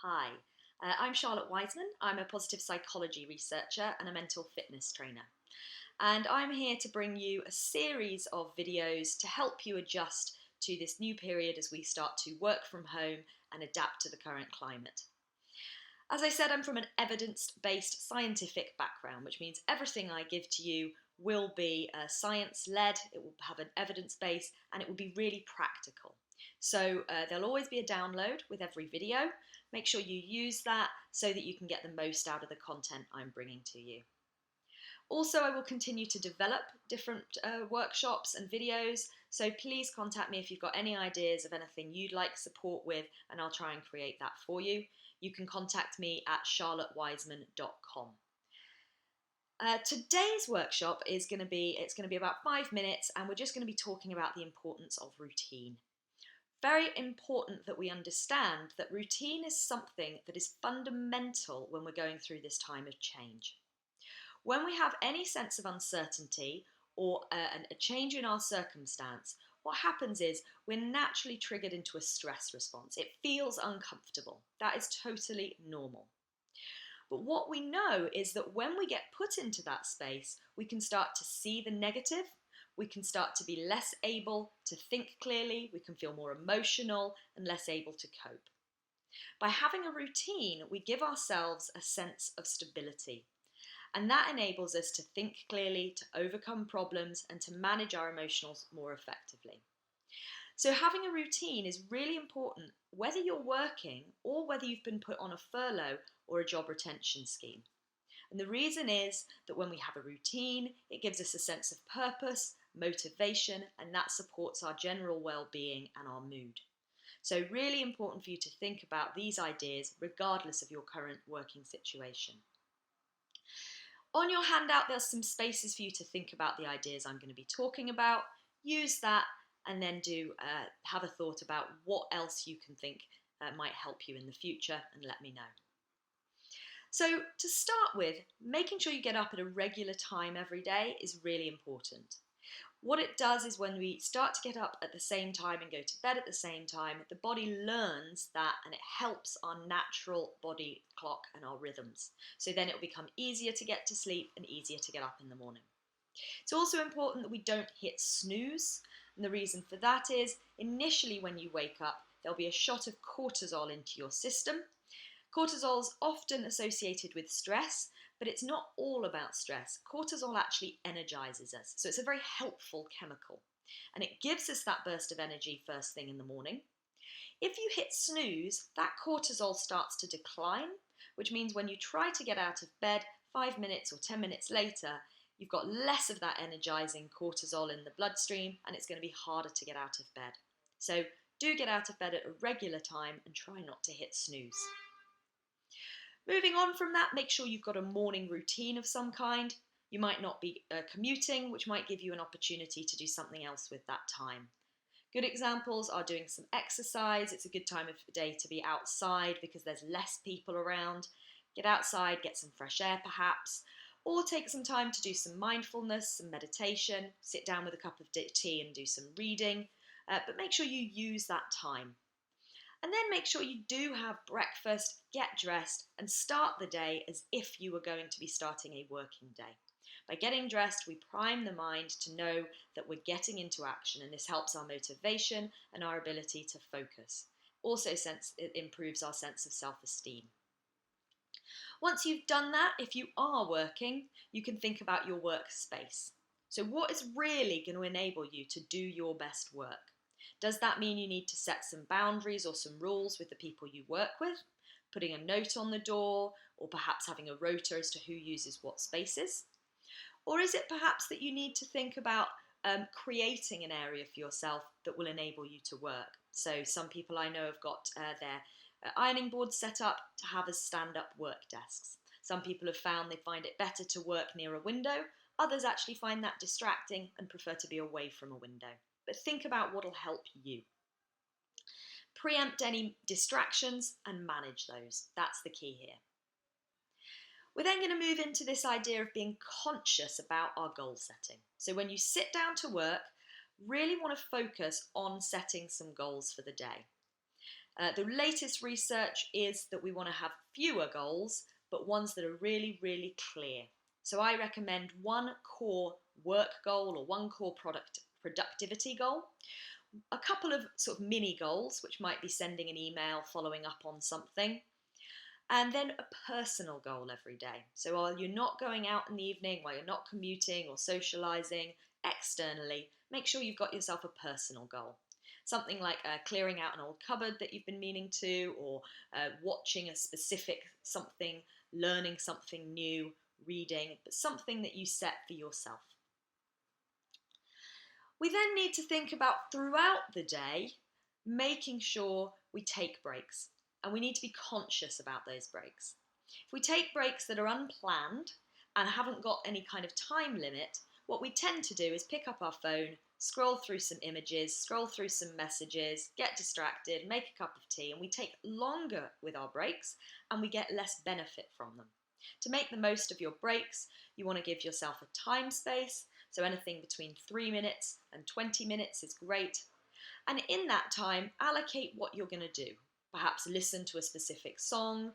Hi, I'm Charlotte Wiseman. I'm a positive psychology researcher and a mental fitness trainer. And I'm here to bring you a series of videos to help you adjust to this new period as we start to work from home and adapt to the current climate. As I said, I'm from an evidence-based scientific background, which means everything I give to you will be science-led, it will have an evidence base, and it will be really practical. So there'll always be a download with every video. Make sure you use that so that you can get the most out of the content I'm bringing to you. Also, I will continue to develop different workshops and videos, so please contact me if you've got any ideas of anything you'd like support with, and I'll try and create that for you. You can contact me at charlottewiseman.com. Today's workshop is going to be about 5 minutes, and we're just going to be talking about the importance of routine. Very important that we understand that routine is something that is fundamental when we're going through this time of change. When we have any sense of uncertainty or a change in our circumstance, what happens is we're naturally triggered into a stress response. It feels uncomfortable. That is totally normal. But what we know is that when we get put into that space, we can start to see the negative, we can start to be less able to think clearly, we can feel more emotional and less able to cope. By having a routine, we give ourselves a sense of stability. And that enables us to think clearly, to overcome problems, and to manage our emotions more effectively. So having a routine is really important, whether you're working or whether you've been put on a furlough or a job retention scheme. And the reason is that when we have a routine, it gives us a sense of purpose, motivation, and that supports our general well-being and our mood. So really important for you to think about these ideas regardless of your current working situation. On your handout, there's some spaces for you to think about the ideas I'm going to be talking about. Use that and then have a thought about what else you can think might help you in the future, and let me know. So to start with, making sure you get up at a regular time every day is really important. What it does is when we start to get up at the same time and go to bed at the same time, the body learns that and it helps our natural body clock and our rhythms. So then it will become easier to get to sleep and easier to get up in the morning. It's also important that we don't hit snooze. And the reason for that is initially when you wake up, there'll be a shot of cortisol into your system. Cortisol is often associated with stress, but it's not all about stress. Cortisol actually energizes us, so it's a very helpful chemical. And it gives us that burst of energy first thing in the morning. If you hit snooze, that cortisol starts to decline, which means when you try to get out of bed 5 minutes or 10 minutes later, you've got less of that energizing cortisol in the bloodstream, and it's going to be harder to get out of bed. So do get out of bed at a regular time and try not to hit snooze. Moving on from that, make sure you've got a morning routine of some kind. You might not be commuting, which might give you an opportunity to do something else with that time. Good examples are doing some exercise. It's a good time of day to be outside because there's less people around. Get outside, get some fresh air perhaps, or take some time to do some mindfulness, some meditation, sit down with a cup of tea and do some reading, but make sure you use that time. And then make sure you do have breakfast, get dressed, and start the day as if you were going to be starting a working day. By getting dressed, we prime the mind to know that we're getting into action, and this helps our motivation and our ability to focus. Also, it improves our sense of self-esteem. Once you've done that, if you are working, you can think about your workspace. So what is really going to enable you to do your best work? Does that mean you need to set some boundaries or some rules with the people you work with? Putting a note on the door, or perhaps having a rota as to who uses what spaces? Or is it perhaps that you need to think about creating an area for yourself that will enable you to work? So some people I know have got their ironing boards set up to have as stand-up work desks. Some people have found they find it better to work near a window. Others actually find that distracting and prefer to be away from a window. But think about what will help you. Preempt any distractions and manage those. That's the key here. We're then going to move into this idea of being conscious about our goal setting. So when you sit down to work, really want to focus on setting some goals for the day. The latest research is that we want to have fewer goals, but ones that are really, really clear. So I recommend one core work goal or one core productivity goal, a couple of sort of mini goals, which might be sending an email, following up on something, and then a personal goal every day. So while you're not going out in the evening, while you're not commuting or socializing externally, make sure you've got yourself a personal goal. Something like clearing out an old cupboard that you've been meaning to, or watching a specific something, learning something new, reading, but something that you set for yourself. We then need to think about throughout the day, making sure we take breaks. And we need to be conscious about those breaks. If we take breaks that are unplanned and haven't got any kind of time limit, what we tend to do is pick up our phone, scroll through some images, scroll through some messages, get distracted, make a cup of tea, and we take longer with our breaks and we get less benefit from them. To make the most of your breaks, you want to give yourself a time space, so anything between 3 minutes and 20 minutes is great. And in that time, allocate what you're going to do. Perhaps listen to a specific song,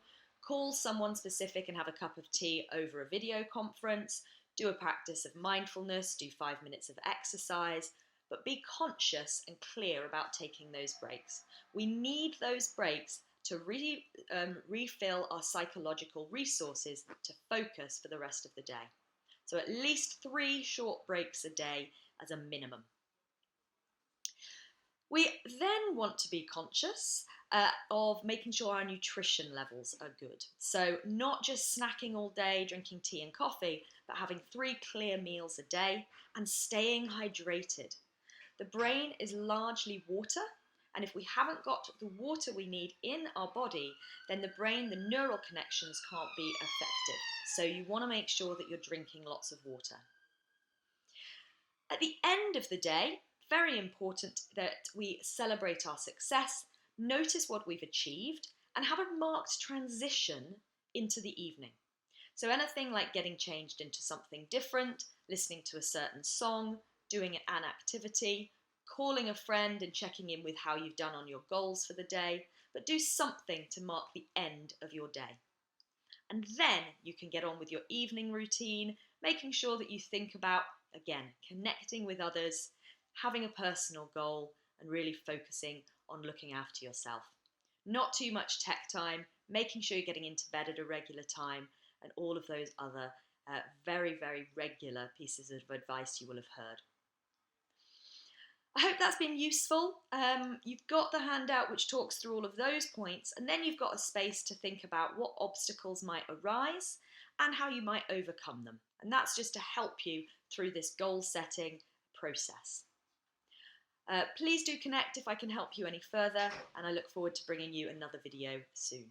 call someone specific and have a cup of tea over a video conference, do a practice of mindfulness, do 5 minutes of exercise, but be conscious and clear about taking those breaks. We need those breaks to refill our psychological resources to focus for the rest of the day. So at least 3 short breaks a day as a minimum. We then want to be conscious of making sure our nutrition levels are good. So not just snacking all day, drinking tea and coffee, but having 3 clear meals a day and staying hydrated. The brain is largely water, and if we haven't got the water we need in our body, then the brain, the neural connections can't be effective. So you want to make sure that you're drinking lots of water. At the end of the day, very important that we celebrate our success, notice what we've achieved, and have a marked transition into the evening. So anything like getting changed into something different, listening to a certain song, doing an activity, calling a friend and checking in with how you've done on your goals for the day, but do something to mark the end of your day. And then you can get on with your evening routine, making sure that you think about, again, connecting with others, having a personal goal, and really focusing on looking after yourself. Not too much tech time, making sure you're getting into bed at a regular time, and all of those other very, very regular pieces of advice you will have heard. I hope that's been useful. You've got the handout which talks through all of those points, and then you've got a space to think about what obstacles might arise and how you might overcome them. And that's just to help you through this goal setting process. Please do connect if I can help you any further, and I look forward to bringing you another video soon.